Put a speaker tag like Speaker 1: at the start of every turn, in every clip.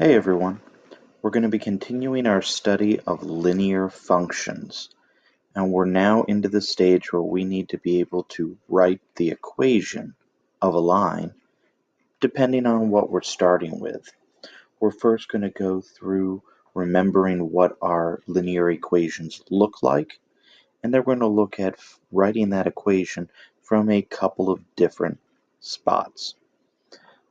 Speaker 1: Hey everyone, we're going to be continuing our study of linear functions, and we're now into the stage where we need to be able to write the equation of a line depending on what we're starting with. We're first going to go through remembering what our linear equations look like, and then we're going to look at writing that equation from a couple of different spots.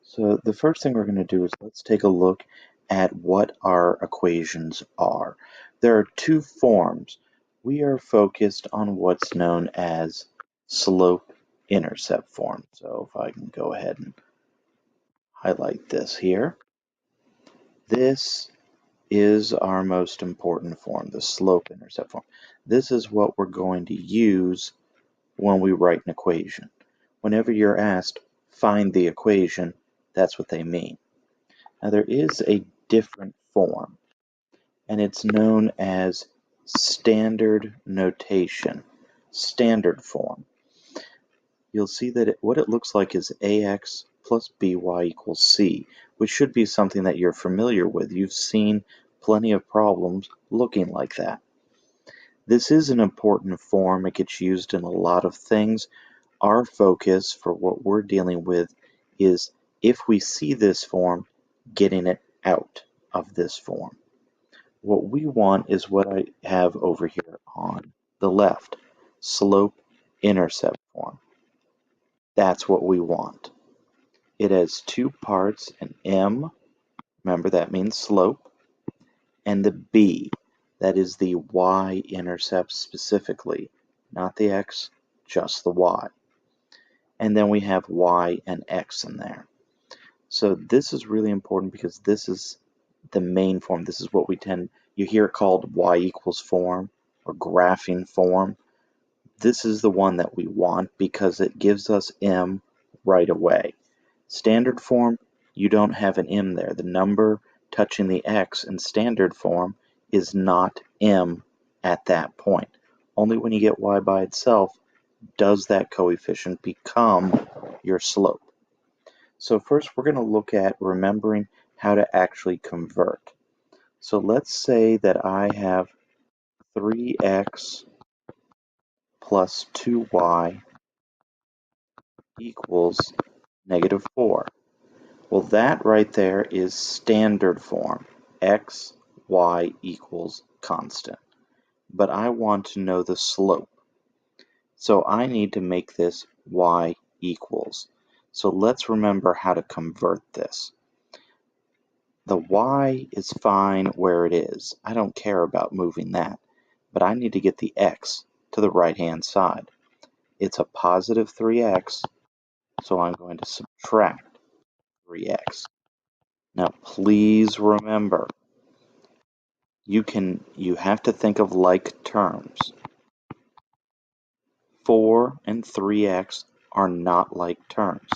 Speaker 1: So the first thing we're going to do is let's take a look at what our equations are. There are two forms. We are focused on what's known as slope-intercept form. So if I can go ahead and highlight this here. This is our most important form, the slope-intercept form. This is what we're going to use when we write an equation. Whenever you're asked, find the equation, that's what they mean. Now there is a different form, and it's known as standard notation, standard form. You'll see that what it looks like is ax plus by equals c, which should be something that you're familiar with. You've seen plenty of problems looking like that. This is an important form. It gets used in a lot of things. Our focus for what we're dealing with is if we see this form, getting it out of this form. What we want is what I have over here on the left, slope-intercept form. That's what we want. It has two parts, an m, remember that means slope, and the b, that is the y-intercept specifically, not the x, just the y. And then we have y and x in there. So this is really important because this is the main form. This is what you hear it called y equals form or graphing form. This is the one that we want because it gives us m right away. Standard form, you don't have an m there. The number touching the x in standard form is not m at that point. Only when you get y by itself does that coefficient become your slope. So first we're going to look at remembering how to actually convert. So let's say that I have 3x plus 2y equals negative 4. Well, that right there is standard form, x, y equals constant. But I want to know the slope. So I need to make this y equals. So let's remember how to convert this. The y is fine where it is. I don't care about moving that, but I need to get the x to the right-hand side. It's a positive 3x, so I'm going to subtract 3x. Now please remember, you have to think of like terms. 4 and 3x are not like terms,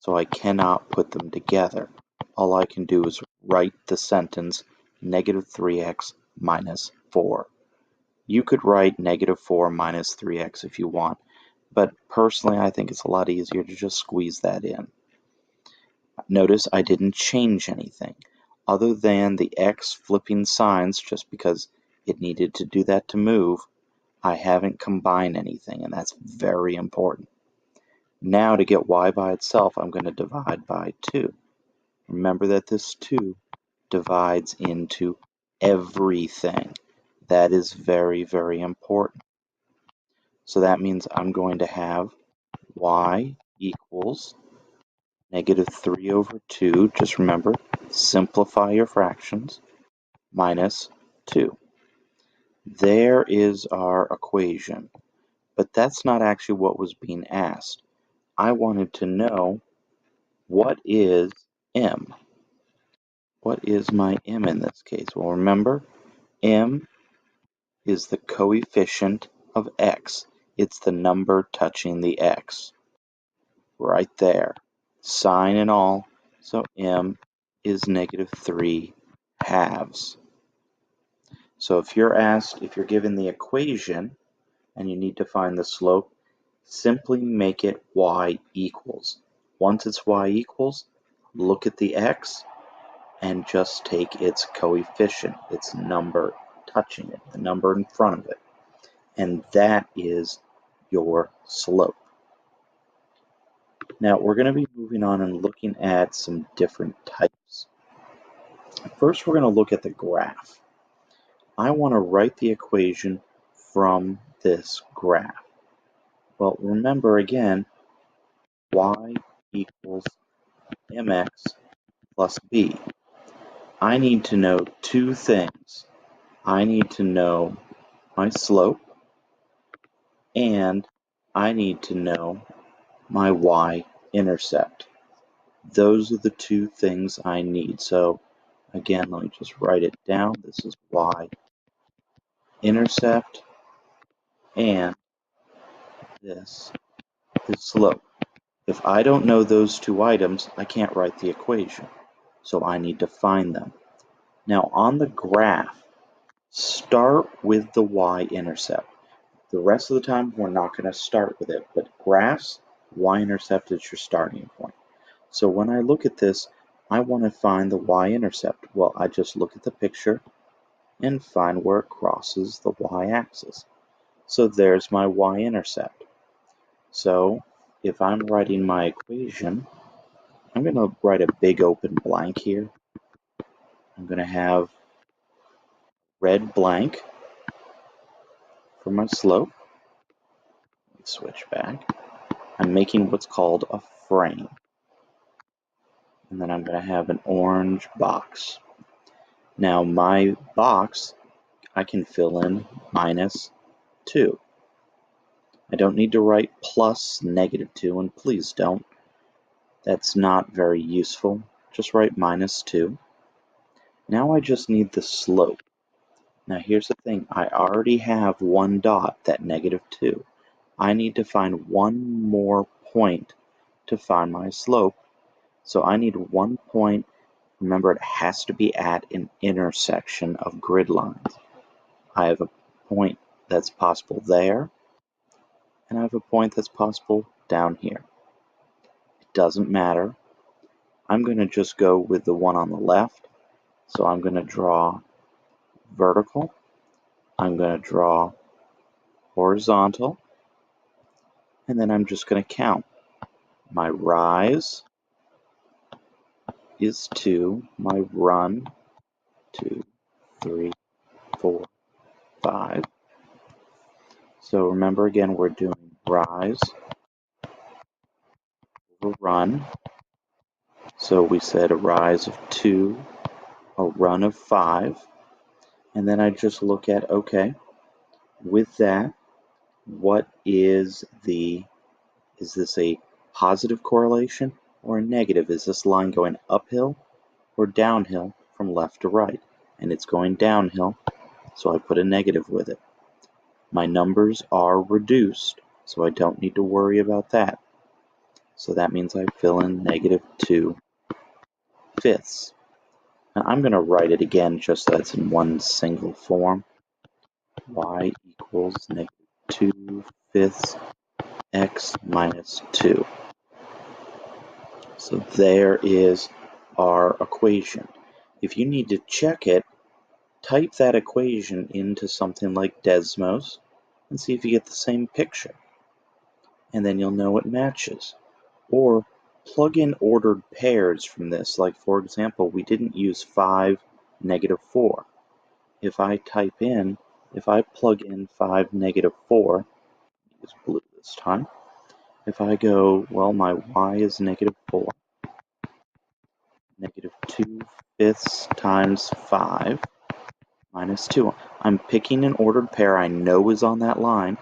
Speaker 1: so I cannot put them together. All I can do is write the sentence negative 3x minus 4. You could write negative 4 minus 3x if you want, but personally I think it's a lot easier to just squeeze that in. Notice I didn't change anything other than the x flipping signs just because it needed to do that to move. I haven't combined anything, and that's very important. Now to get y by itself, I'm going to divide by 2. Remember that this 2 divides into everything. That is very, very important. So that means I'm going to have y equals negative 3 over 2. Just remember, simplify your fractions, minus 2. There is our equation. But that's not actually what was being asked. I wanted to know, what is m? What is my m in this case? Well, remember, m is the coefficient of x. It's the number touching the x. Right there. Sign and all. So m is negative 3 halves. So if you're given the equation and you need to find the slope, simply make it y equals. Once it's y equals, look at the x and just take its coefficient, its number touching it, the number in front of it. And that is your slope. Now we're going to be moving on and looking at some different types. First, we're going to look at the graph. I want to write the equation from this graph. Well, remember again, y equals mx plus b. I need to know two things. I need to know my slope, and I need to know my y-intercept. Those are the two things I need. So again, let me just write it down. This is y-intercept, and this is slope. If I don't know those two items, I can't write the equation. So I need to find them. Now on the graph, start with the y-intercept. The rest of the time, we're not going to start with it, but graphs, y-intercept is your starting point. So when I look at this, I want to find the y-intercept. Well, I just look at the picture and find where it crosses the y-axis. So there's my y-intercept. So if I'm writing my equation, I'm going to write a big open blank here. I'm going to have red blank for my slope. Let me switch back. I'm making what's called a frame. And then I'm going to have an orange box. Now my box, I can fill in -2. I don't need to write plus -2, and please don't. That's not very useful. Just write -2. Now I just need the slope. Now here's the thing, I already have one dot, that -2. I need to find one more point to find my slope. So I need one point. Remember, it has to be at an intersection of grid lines. I have a point that's possible there, and I have a point that's possible down here. It doesn't matter. I'm going to just go with the one on the left. So I'm going to draw vertical. I'm going to draw horizontal. And then I'm just going to count. My rise is 2. My run, 2, 3, 4, 5. So remember again, we're doing rise over run. So we said a rise of 2, a run of 5. And then I just look at, okay, with that, what is this a positive correlation or a negative? Is this line going uphill or downhill from left to right? And it's going downhill, so I put a negative with it. My numbers are reduced, so I don't need to worry about that. So that means I fill in -2/5. Now I'm going to write it again just so it's in one single form. Y equals -2/5 x minus 2. So there is our equation. If you need to check it, type that equation into something like Desmos and see if you get the same picture. And then you'll know it matches. Or plug in ordered pairs from this. Like for example, we didn't use 5, -4. If I plug in 5, -4, use blue this time. If I go, well, my y is -4, -2/5 times 5 minus 2. I'm picking an ordered pair I know is on that line,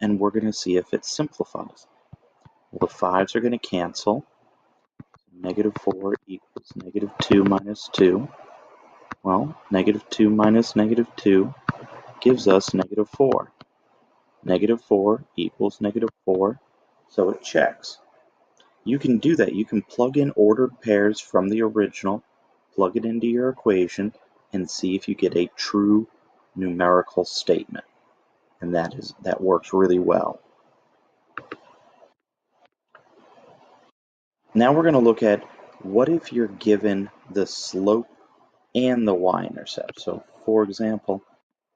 Speaker 1: and we're going to see if it simplifies. Well, the 5's are going to cancel. -4 equals -2 minus 2. Well, -2 minus -2 gives us -4. -4 equals -4, so it checks. You can do that. You can plug in ordered pairs from the original, plug it into your equation, and see if you get a true numerical statement. And that works really well. Now we're going to look at what if you're given the slope and the y-intercept. So, for example,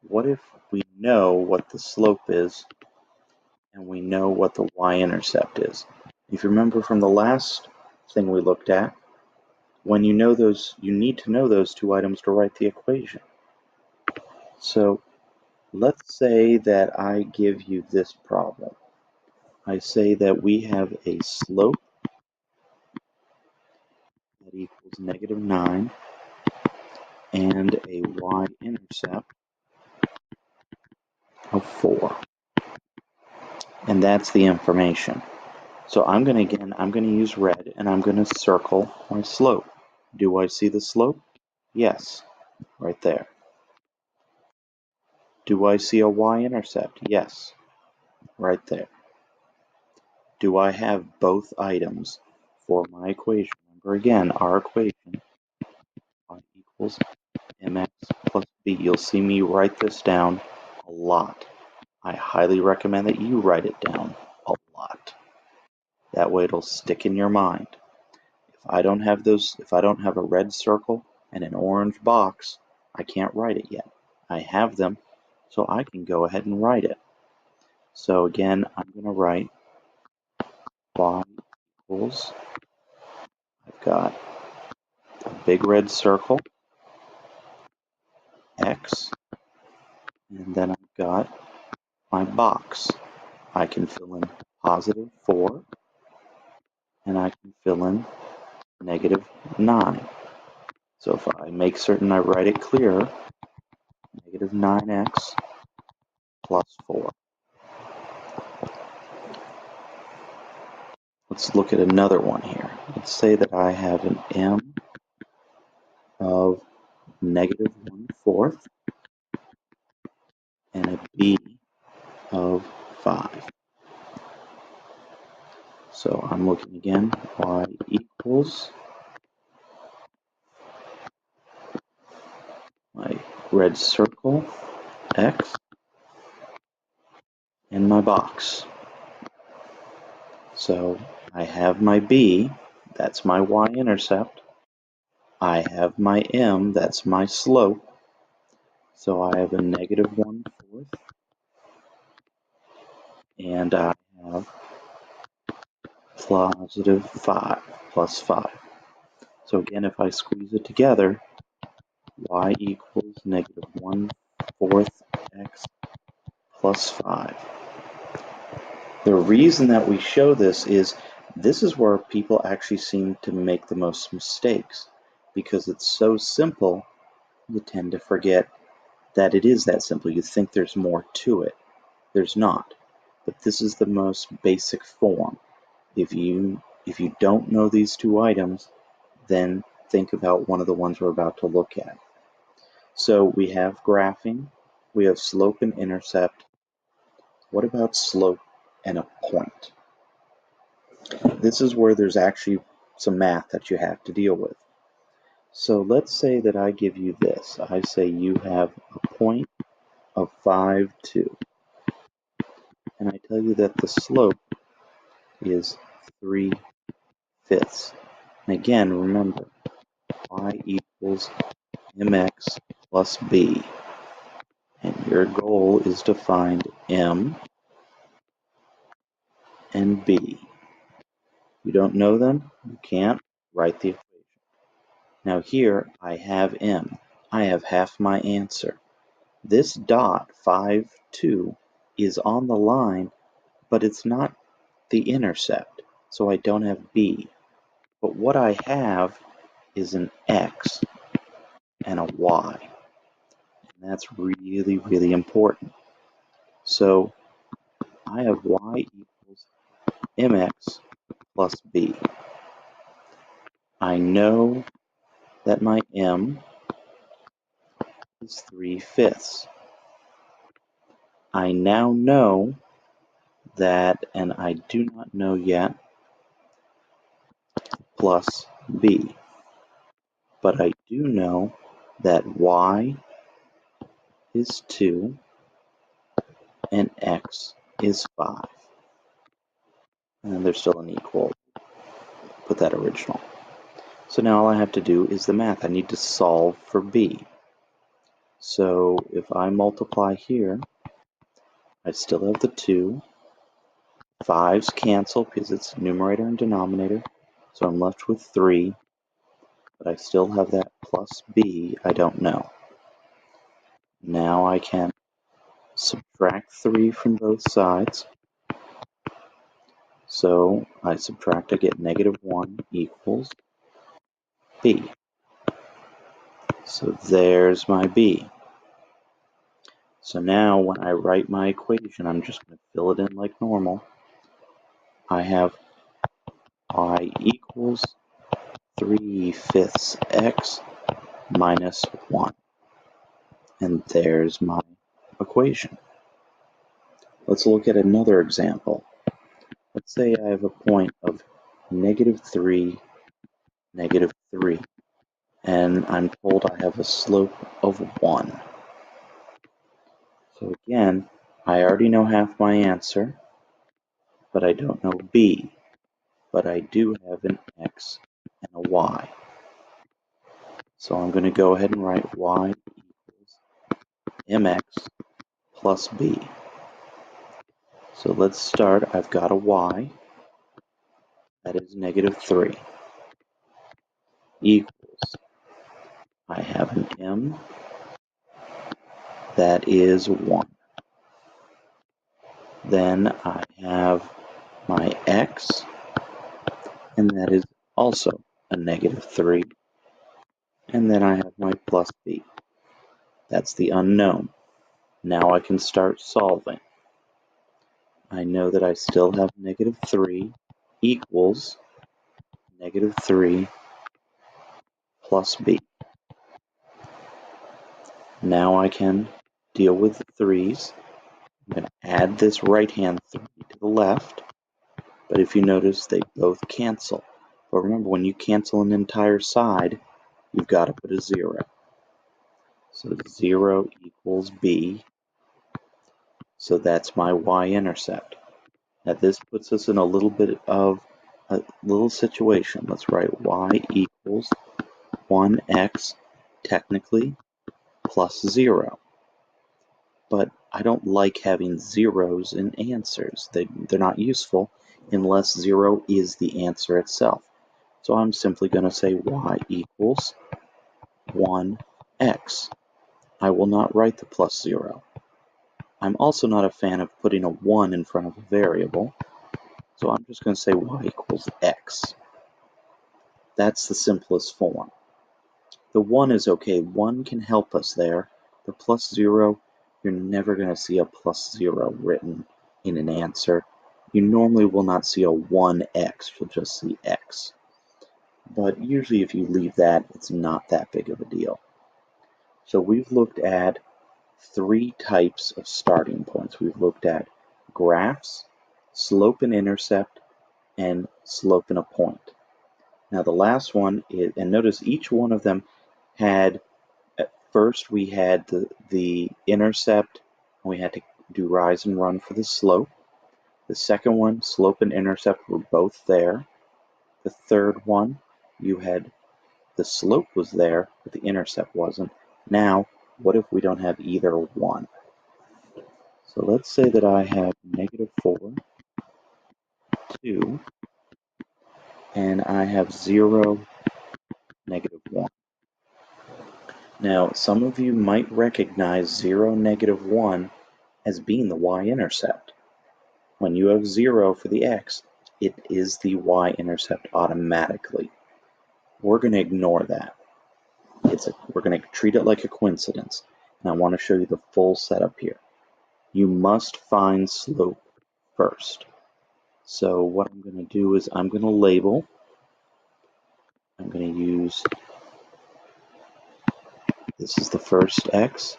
Speaker 1: what if we know what the slope is and we know what the y-intercept is? If you remember from the last thing we looked at, when you know those, you need to know those two items to write the equation. So let's say that I give you this problem. I say that we have a slope that equals -9 and a y-intercept of 4. And that's the information. So I'm going to use red and I'm going to circle my slope. Do I see the slope? Yes, right there. Do I see a y-intercept? Yes, right there. Do I have both items for my equation? Remember again, our equation, y equals mx plus b. You'll see me write this down a lot. I highly recommend that you write it down a lot. That way it'll stick in your mind. If I don't have a red circle and an orange box, I can't write it yet. I have them, so I can go ahead and write it. So again, I'm going to write y equals, I've got a big red circle, x, and then I've got my box. I can fill in +4, and I can fill in -9. So if I make certain I write it clear, -9x plus 4. Let's look at another one here. Let's say that I have an m of -1/4 and a b of 5. So I'm looking again, y equals my red circle, x, and my box. So I have my b, that's my y-intercept. I have my m, that's my slope. So I have a -1/4, and I have +5, plus 5. So again, if I squeeze it together, y equals -1/4 x plus 5. The reason that we show this is where people actually seem to make the most mistakes. Because it's so simple, you tend to forget that it is that simple. You think there's more to it. There's not. But this is the most basic form. If you don't know these two items, then think about one of the ones we're about to look at. So we have graphing, we have slope and intercept. What about slope and a point? This is where there's actually some math that you have to deal with. So let's say that I give you this. I say you have a point of 5, 2. And I tell you that the slope is 3/5. And again, remember, y equals mx plus b. And your goal is to find m and b. You don't know them, you can't write the equation. Now here, I have m. I have half my answer. This dot, 5, 2, is on the line, but it's not the intercept, so I don't have b. But what I have is an x and a y. And that's really, really important. So I have y equals mx plus b. I know that my m is 3/5. I now know that, and I do not know yet, plus b. But I do know that y is 2 and x is 5. And then there's still an equal. Put that original. So now all I have to do is the math. I need to solve for b. So if I multiply here, I still have the 2. 5's cancel because it's numerator and denominator. So I'm left with 3, but I still have that plus b I don't know. Now I can subtract 3 from both sides. So I subtract, I get -1 equals b. So there's my b. So now when I write my equation, I'm just going to fill it in like normal. I have y equals 3/5 x minus 1. And there's my equation. Let's look at another example. Let's say I have a point of -3, -3, and I'm told I have a slope of 1. So again, I already know half my answer, but I don't know b. But I do have an x and a y. So I'm going to go ahead and write y equals mx plus b. So let's start. I've got a y, that is -3, equals, I have an m, that is 1. Then I have my x, and that is also a -3. And then I have my plus b. That's the unknown. Now I can start solving. I know that I still have -3 equals -3 plus b. Now I can deal with the 3's. I'm going to add this right-hand 3 to the left, but if you notice, they both cancel. But remember, when you cancel an entire side, you've got to put a 0. So 0 equals b, so that's my y-intercept. Now this puts us in a little bit of a little situation. Let's write y equals 1x, technically, plus 0. But I don't like having zeros in answers. They're not useful unless 0 is the answer itself. So I'm simply going to say y equals 1x. I will not write the plus 0. I'm also not a fan of putting a 1 in front of a variable, so I'm just going to say y equals x. That's the simplest form. The 1 is okay. 1 can help us there. The plus 0, you're never going to see a plus 0 written in an answer. You normally will not see a 1x. You'll just see x. But usually if you leave that, it's not that big of a deal. So we've looked at 3 types of starting points. We've looked at graphs, slope and intercept, and slope and a point. Now the last one is, and notice each one of them had, at first we had the intercept, and we had to do rise and run for the slope. The second one, slope and intercept were both there. The third one, you had the slope was there, but the intercept wasn't. Now, what if we don't have either one? So let's say that I have -4, 2, and I have 0, -1. Now, some of you might recognize 0, -1 as being the y-intercept. When you have 0 for the x, it is the y-intercept automatically. We're going to ignore that. We're going to treat it like a coincidence. And I want to show you the full setup here. You must find slope first. So what I'm going to do is I'm going to label. I'm going to use, this is the first x,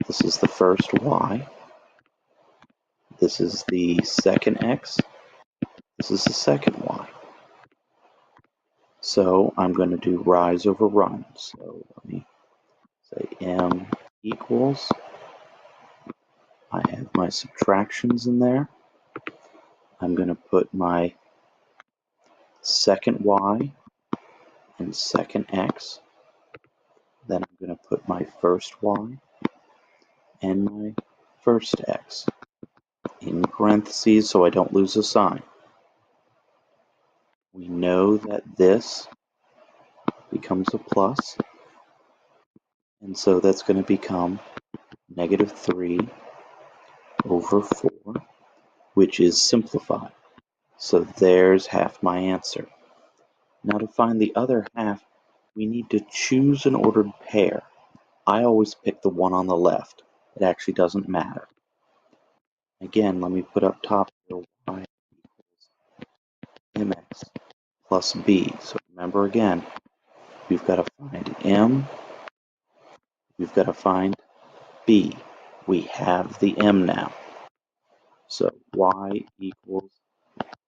Speaker 1: this is the first y, this is the second x, this is the second y. So I'm going to do rise over run. So let me say m equals, I have my subtractions in there. I'm going to put my second y and second x. Then I'm going to put my first y and my first x in parentheses so I don't lose a sign. We know that this becomes a plus, and so that's going to become negative 3 over 4, which is simplified. So there's half my answer. Now to find the other half, we need to choose an ordered pair. I always pick the one on the left. It actually doesn't matter. Again, let me put up top here y equals mx plus b. So remember again, we've got to find m, we've got to find b. We have the m now. So y equals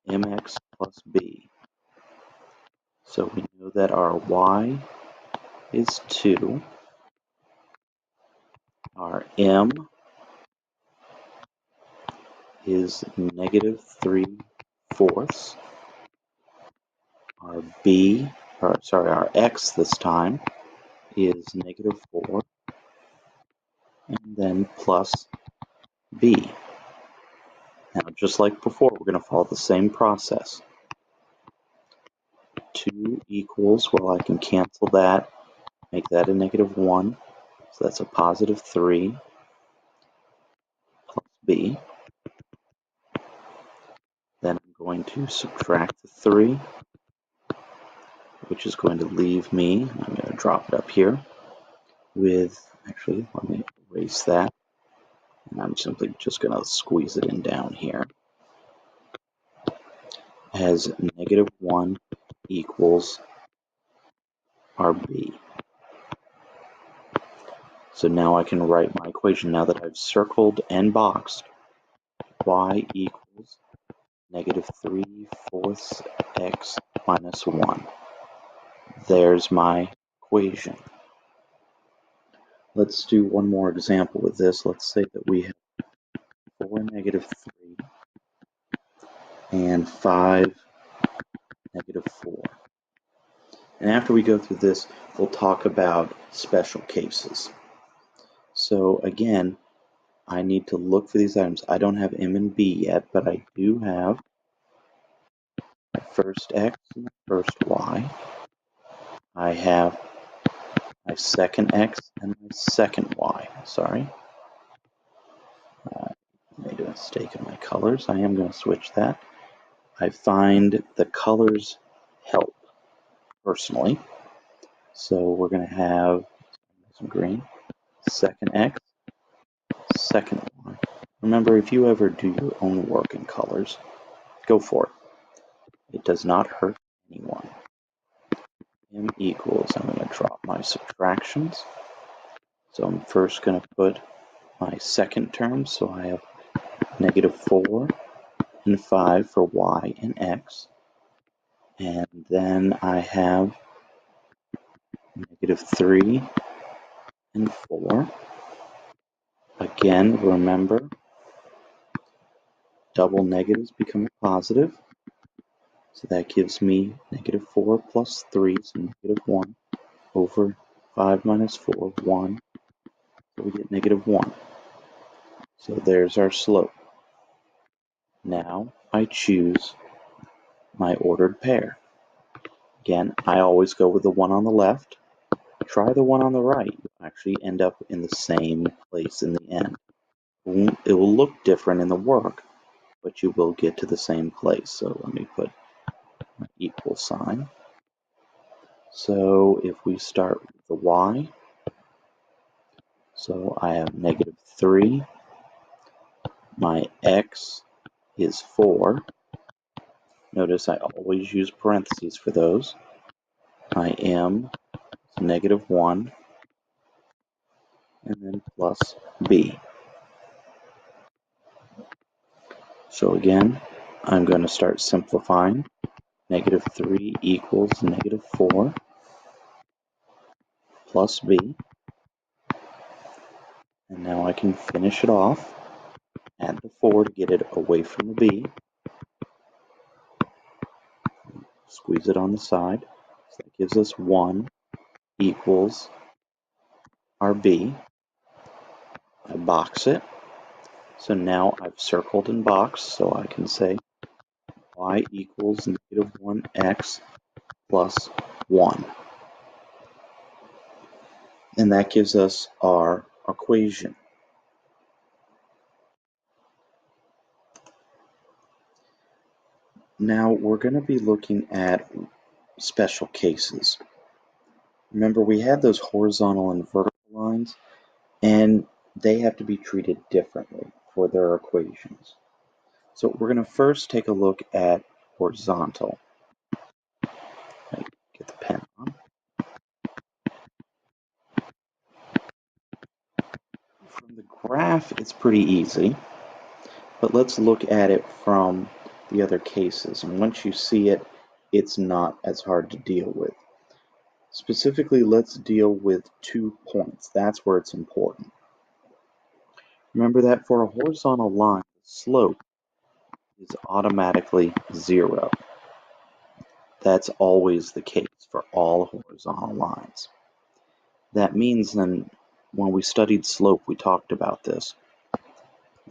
Speaker 1: mx plus b. So we know that our y is 2, our m is negative 3/4, our our x this time is negative 4, and then plus b. Now, just like before, we're going to follow the same process. 2 equals, well, I can cancel that, make that a negative 1, so that's a positive 3 plus b. Then I'm going to subtract the 3, which is going to leave me, I'm going to drop it up here, with, actually, let me erase that, and I'm simply just going to squeeze it in down here, as negative 1 equals our b. So now I can write my equation now that I've circled and boxed. Y equals negative 3/4 x minus 1. There's my equation. Let's do one more example with this. Let's say that we have 4 negative 3 and 5 negative 4. And after we go through this, we'll talk about special cases. So again, I need to look for these items. I don't have m and b yet, but I do have my first x and my first y. I have my second x and my second y. Sorry. I made a mistake in my colors. I am going to switch that. I find the colors help personally. So we're going to have some green, second x, second y. Remember, if you ever do your own work in colors, go for it. It does not hurt anyone. M equals, I'm going to drop my subtractions. So I'm first going to put my second term, so I have negative 4 and 5 for y and x. And then I have negative 3 and 4. Again, remember, double negatives become a positive. So that gives me negative 4 plus 3, so negative 1 over 5 minus 4, 1. So we get negative 1. So there's our slope. Now I choose my ordered pair. Again, I always go with the one on the left. Try the one on the right. You'll actually end up in the same place in the end. It will look different in the work, but you will get to the same place. So let me put an equal sign. So if we start with the y, so I have negative 3. My x is 4. Notice I always use parentheses for those. My m is negative 1. And then plus b. So again, I'm going to start simplifying. Negative 3 equals negative 4 plus b. And now I can finish it off. Add the 4 to get it away from the b. Squeeze it on the side. So That gives us 1 equals our b. I box it. So now I've circled and boxed, so I can say y equals negative 1x plus 1. And that gives us our equation. Now we're going to be looking at special cases. Remember, we had those horizontal and vertical lines, and they have to be treated differently for their equations. So we're going to first take a look at horizontal. Get the pen on. From the graph, it's pretty easy, but let's look at it from the other cases. And once you see it, it's not as hard to deal with. Specifically, let's deal with 2 points. That's where it's important. Remember that for a horizontal line, the slope is automatically 0. That's always the case for all horizontal lines. That means then, when we studied slope, we talked about this.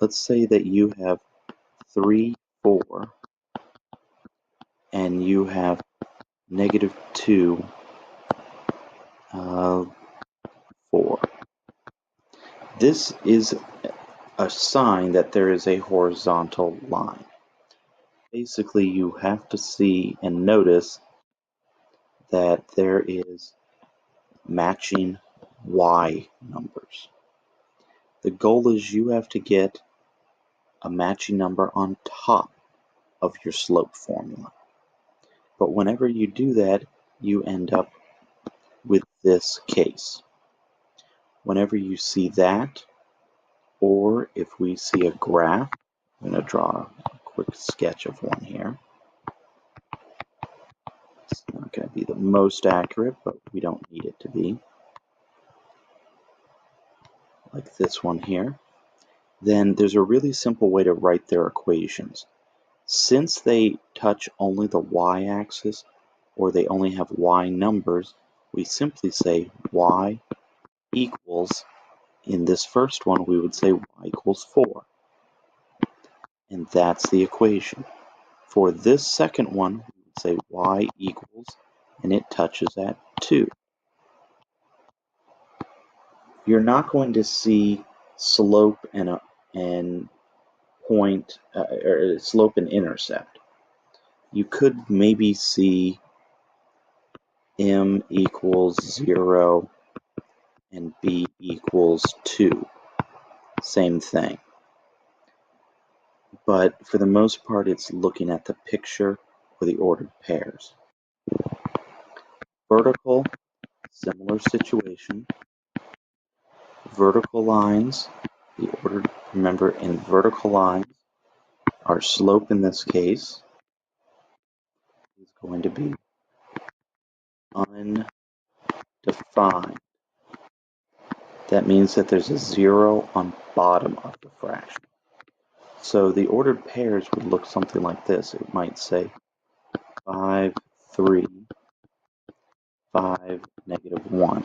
Speaker 1: Let's say that you have 3, 4, and you have negative 2, 4. This is a sign that there is a horizontal line. Basically, you have to see and notice that there is matching y numbers. The goal is you have to get a matching number on top of your slope formula. But whenever you do that, you end up with this case. Whenever you see that, or if we see a graph, I'm going to draw a quick sketch of one here. It's not going to be the most accurate, but we don't need it to be. Like this one here. Then there's a really simple way to write their equations. Since they touch only the y-axis, or they only have y numbers, we simply say y equals, in this first one we would say y equals 4. And that's the equation. For this second one, we would say y equals, and it touches at 2. You're not going to see slope and point, or slope and intercept. You could maybe see m equals 0 and b equals 2. Same thing. But for the most part, it's looking at the picture or the ordered pairs. Vertical, similar situation. Vertical lines, remember in vertical lines, our slope in this case is going to be undefined. That means that there's a 0 on bottom of the fraction. So the ordered pairs would look something like this. It might say 5, 3, 5, negative 1.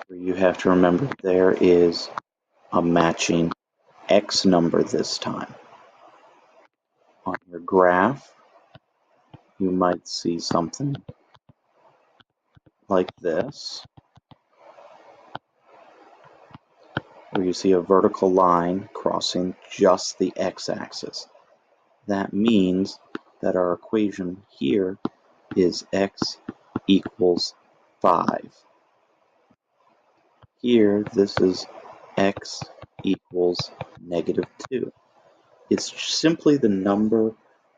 Speaker 1: Where you have to remember there is a matching x number this time. On your graph, you might see something like this, where you see a vertical line crossing just the x-axis. That means that our equation here is x equals 5. Here, this is x equals negative 2. It's simply the number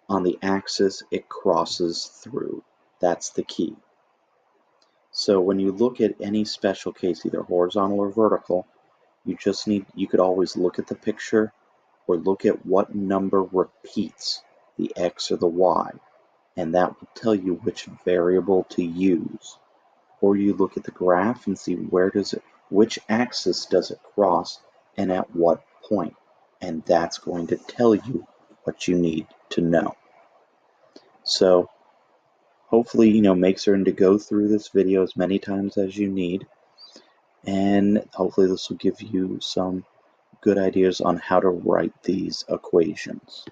Speaker 1: on the axis it crosses through. That's the key. So when you look at any special case, either horizontal or vertical, you could always look at the picture or look at what number repeats, the x or the y, and that will tell you which variable to use. Or you look at the graph and see which axis does it cross and at what point, and that's going to tell you what you need to know. So hopefully, make certain to go through this video as many times as you need, and hopefully this will give you some good ideas on how to write these equations.